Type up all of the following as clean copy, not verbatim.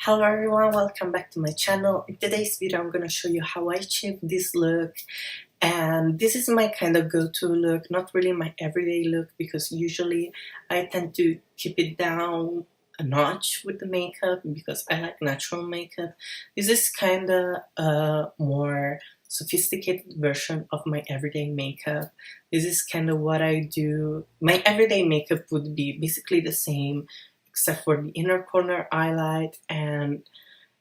Hello everyone, welcome back to my channel. In today's video I'm gonna show you how I achieved this look, and this is my kind of go-to look, not really my everyday look because usually I tend to keep it down a notch with the makeup because I like natural makeup. This is kind of a more sophisticated version of my everyday makeup. This is kind of what I do. My everyday makeup would be basically the same except for the inner corner highlight and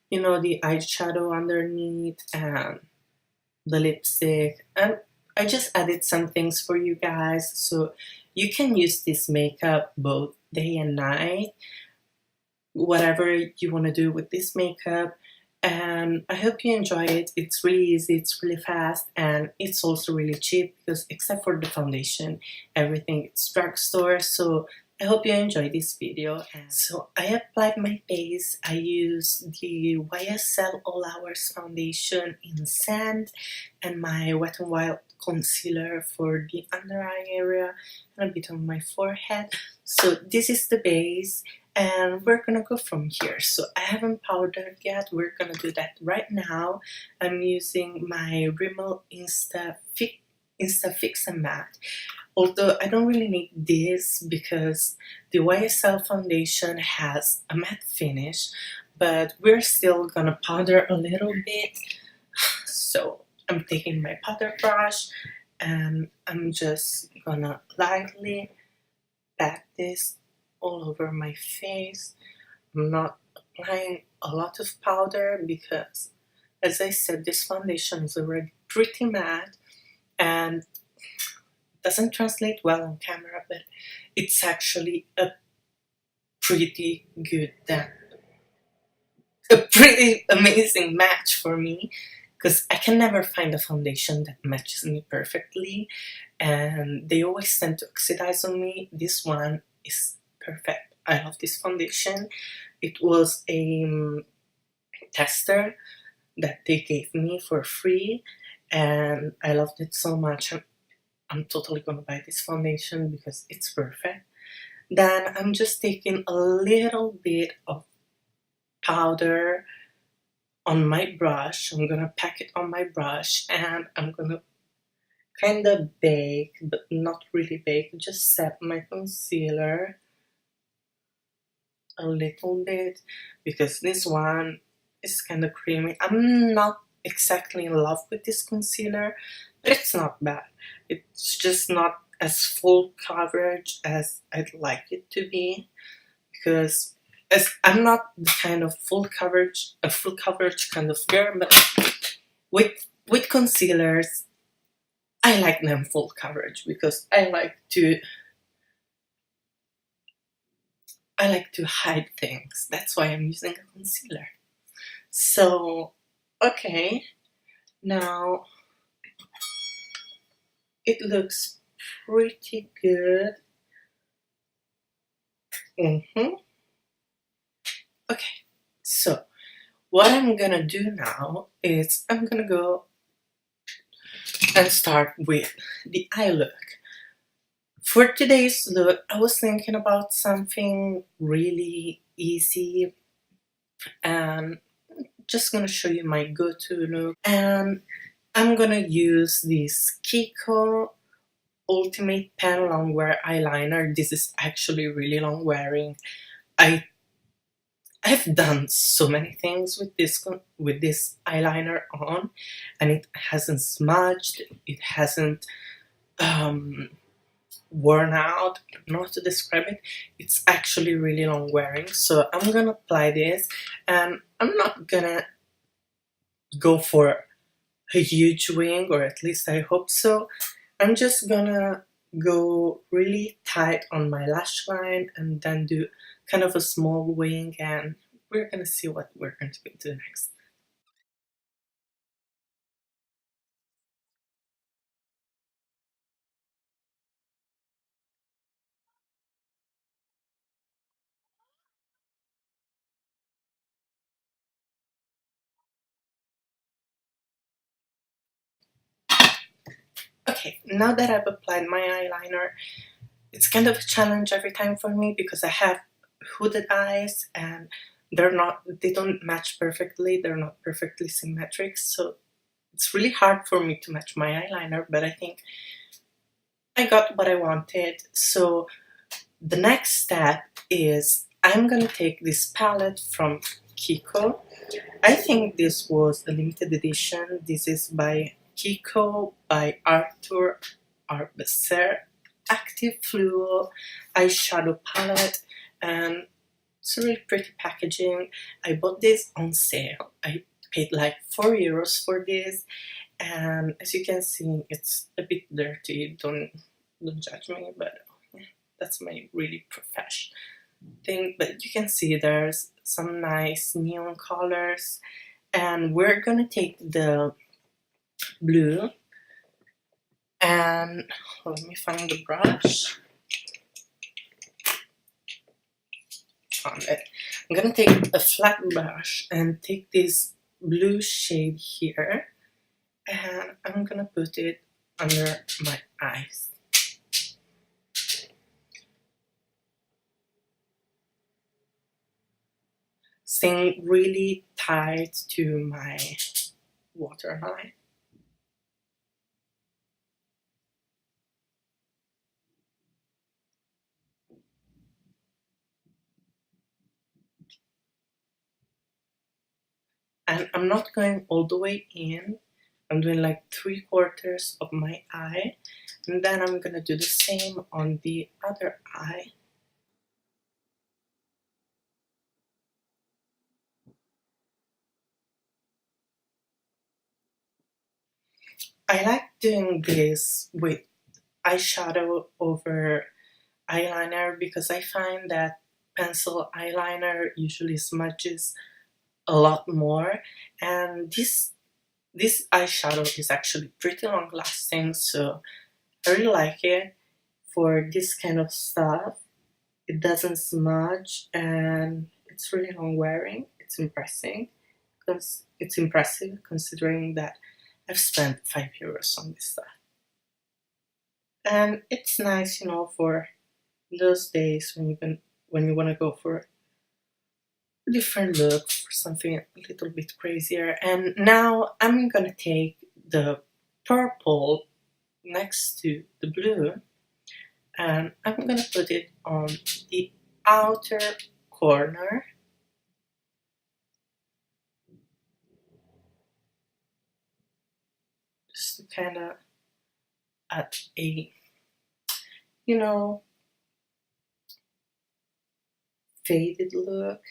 the eyeshadow underneath and the lipstick, and I just added some things for you guys so you can use this makeup both day and night, whatever you want to do with this makeup. And I hope you enjoy it. It's really easy, it's really fast, and it's also really cheap because except for the foundation, everything is drugstore. So I hope you enjoy this video. So I applied my base. I used the YSL All Hours foundation in sand and my Wet n Wild concealer for the under eye area and a bit on my forehead. So this is the base, and we're gonna go from here. So I haven't powdered yet, we're gonna do that right now. I'm using my Rimmel Insta Fix and Matte, although I don't really need this because the YSL foundation has a matte finish, but we're still gonna powder a little bit. So I'm taking my powder brush and I'm just gonna lightly pat this all over my face. I'm not applying a lot of powder because, as I said, this foundation is already pretty matte and doesn't translate well on camera, but it's actually a pretty good, a pretty amazing match for me because I can never find a foundation that matches me perfectly and they always tend to oxidize on me. This one is perfect. I love this foundation. It was a tester that they gave me for free and I loved it so much. I'm totally gonna buy this foundation because it's perfect. Then I'm just taking a little bit of powder on my brush. I'm gonna pack it on my brush and I'm gonna kind of bake, but not really bake, just set my concealer a little bit because this one is kind of creamy. I'm not exactly in love with this concealer, but it's not bad. It's just not as full coverage as I'd like it to be because I'm not the kind of full coverage kind of girl, but with concealers I like them full coverage because I like to hide things. That's why I'm using a concealer. So, okay, now it looks pretty good. Okay, so what I'm gonna do now is I'm gonna go and start with the eye look. For today's look, I was thinking about something really easy and just gonna show you my go-to look, and I'm gonna use this Kiko Ultimate Pen Long Wear Eyeliner. This is actually really long wearing. I've done so many things with this eyeliner on, and it hasn't smudged, it hasn't worn out. I don't know how to describe it. It's actually really long wearing. So I'm gonna apply this, and I'm not gonna go for a huge wing, or at least I hope so. I'm just gonna go really tight on my lash line and then do kind of a small wing, and we're gonna see what we're going to do next. Okay, now that I've applied my eyeliner, it's kind of a challenge every time for me because I have hooded eyes and they don't match perfectly, they're not perfectly symmetric, so it's really hard for me to match my eyeliner, but I think I got what I wanted. So the next step is I'm gonna take this palette from Kiko. I think this was a limited edition. This is by Kiko by Arthur Arbeser Active Fluo eyeshadow palette, and it's a really pretty packaging. I bought this on sale. I paid like €4 for this, and as you can see, it's a bit dirty. Don't judge me, but that's my really professional thing. But you can see there's some nice neon colors, and we're gonna take the blue, and let me find the brush. Found it. I'm gonna take a flat brush and take this blue shade here, and I'm gonna put it under my eyes. Staying really tight to my waterline. And I'm not going all the way in. I'm doing like 3/4 of my eye, and then I'm gonna do the same on the other eye. I like doing this with eyeshadow over eyeliner because I find that pencil eyeliner usually smudges a lot more, and this eyeshadow is actually pretty long lasting, so I really like it for this kind of stuff. It doesn't smudge, and it's really long wearing. It's impressive considering that I've spent €5 on this stuff. And it's nice, for those days when you want to go for a different look, for something a little bit crazier. And now I'm gonna take the purple next to the blue, and I'm gonna put it on the outer corner, just to kind of add a faded look.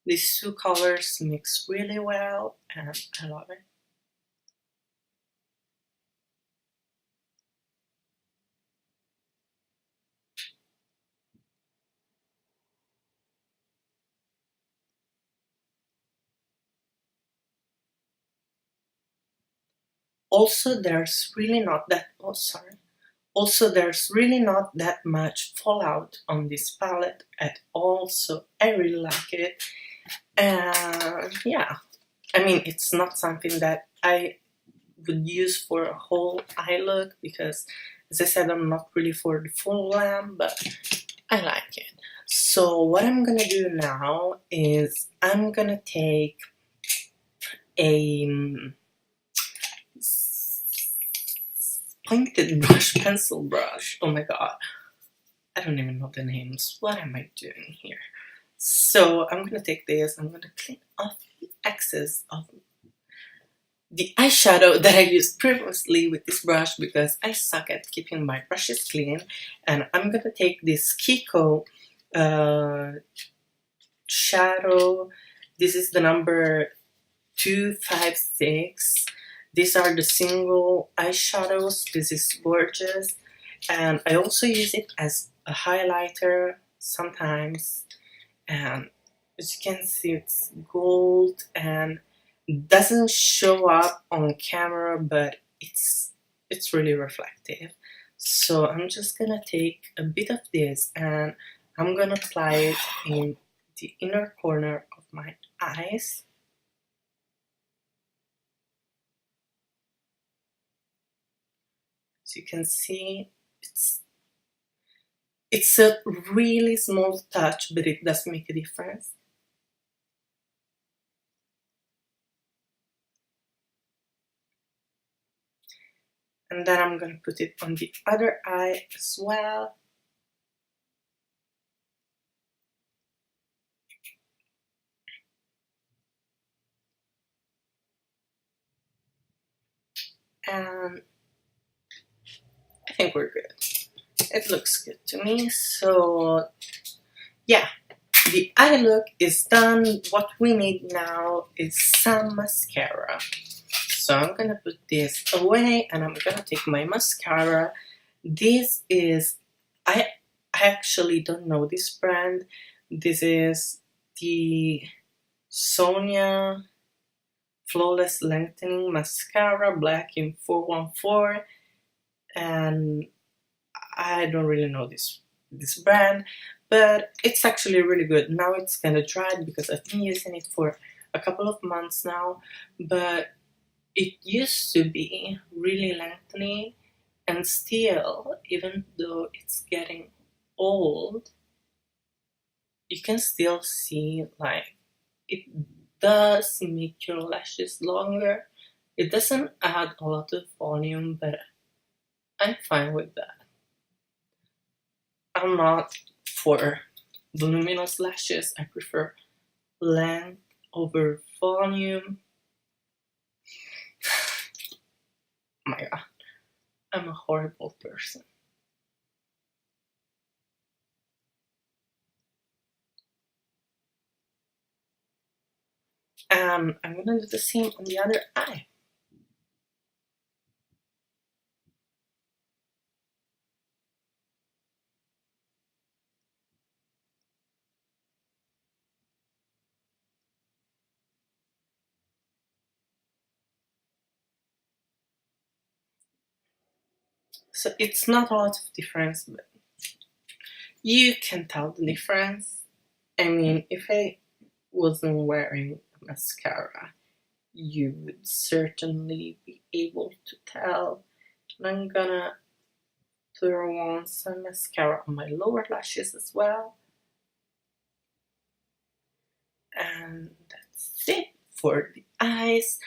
These two colors mix really well, and I love it. Also, there's really not that, oh sorry. Also, there's really not that much fallout on this palette at all, so I really like it. And yeah, I mean, it's not something that I would use for a whole eye look because, as I said, I'm not really for the full glam, but I like it. So what I'm gonna do now is I'm gonna take a pointed brush, pencil brush. Oh my god, I don't even know the names. What am I doing here? So I'm gonna take this, I'm gonna clean off the excess of the eyeshadow that I used previously with this brush because I suck at keeping my brushes clean. And I'm gonna take this Kiko shadow. This is the number 256. These are the single eyeshadows. This is gorgeous, and I also use it as a highlighter sometimes. And as you can see, it's gold and doesn't show up on camera, but it's really reflective. So I'm just gonna take a bit of this and I'm gonna apply it in the inner corner of my eyes. As you can see, It's a really small touch, but it does make a difference. And then I'm gonna put it on the other eye as well. And I think we're good. It looks good to me. So yeah, the eye look is done. What we need now is some mascara. So I'm gonna put this away and I'm gonna take my mascara. This is, I actually don't know this brand. This is the Sonia Flawless Lengthening Mascara, black in 414, and I don't really know this brand, but it's actually really good. Now it's kind of dried because I've been using it for a couple of months now, but it used to be really lengthening, and still, even though it's getting old, you can still see like it does make your lashes longer. It doesn't add a lot of volume, but I'm fine with that. I'm not for voluminous lashes. I prefer length over volume. Oh my god, I'm a horrible person. And I'm gonna do the same on the other eye. So it's not a lot of difference, but you can tell the difference. I mean, if I wasn't wearing mascara, you would certainly be able to tell. And I'm gonna throw on some mascara on my lower lashes as well. And that's it for the eyes.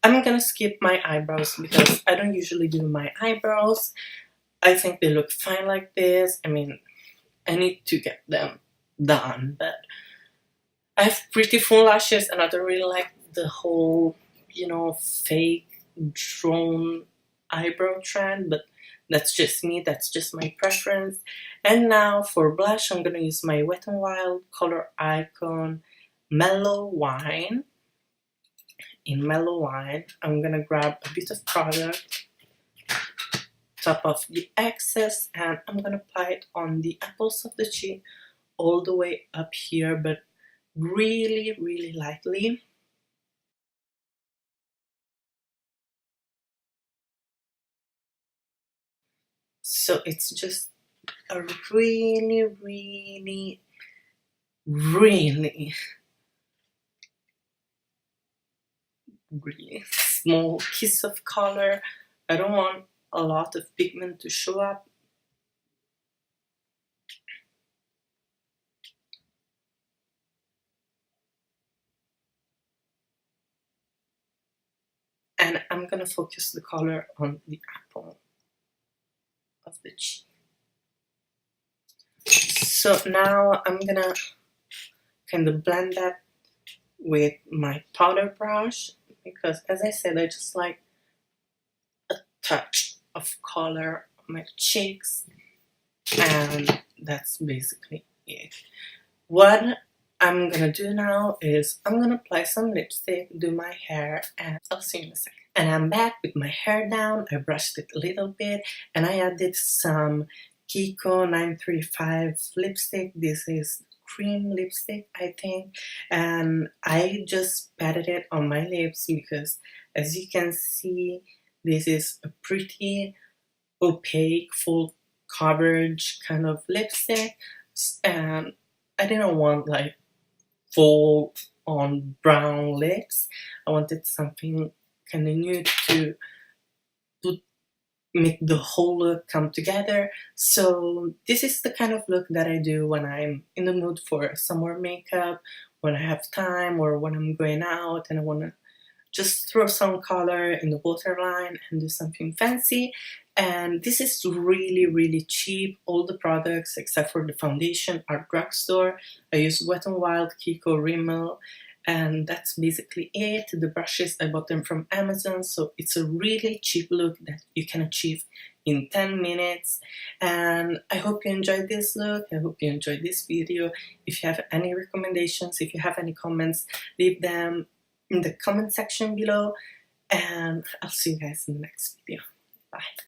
I'm gonna skip my eyebrows because I don't usually do my eyebrows. I think they look fine like this. I mean, I need to get them done, but I have pretty full lashes and I don't really like the whole, fake drawn eyebrow trend, but that's just me, that's just my preference. And now for blush, I'm gonna use my Wet n Wild Color Icon Mellow Wine. In Mellow Wine, I'm gonna grab a bit of product, top off the excess, and I'm gonna apply it on the apples of the cheek all the way up here, but really, really lightly. So it's just a really, really, really, really small kiss of color. I don't want a lot of pigment to show up. And I'm gonna focus the color on the apple of the cheek. So now I'm gonna kind of blend that with my powder brush because, as I said, I just like a touch of color on my cheeks, and that's basically it. What I'm gonna do now is I'm gonna apply some lipstick, do my hair, and I'll see you in a second. And I'm back with my hair down. I brushed it a little bit and I added some Kiko 935 lipstick. This is cream lipstick, I think, and I just patted it on my lips because, as you can see, this is a pretty opaque, full coverage kind of lipstick, and I didn't want like full on brown lips. I wanted something kind of nude to put make the whole look come together. So this is the kind of look that I do when I'm in the mood for summer makeup, when I have time, or when I'm going out and I want to just throw some color in the waterline and do something fancy. And this is really cheap. All the products except for the foundation are drugstore. I use Wet n Wild, Kiko, Rimmel, and that's basically it. The brushes, I bought them from Amazon, so it's a really cheap look that you can achieve in 10 minutes. And I hope you enjoyed this look. I hope you enjoyed this video. If you have any recommendations, if you have any comments, leave them in the comment section below, and I'll see you guys in the next video. Bye.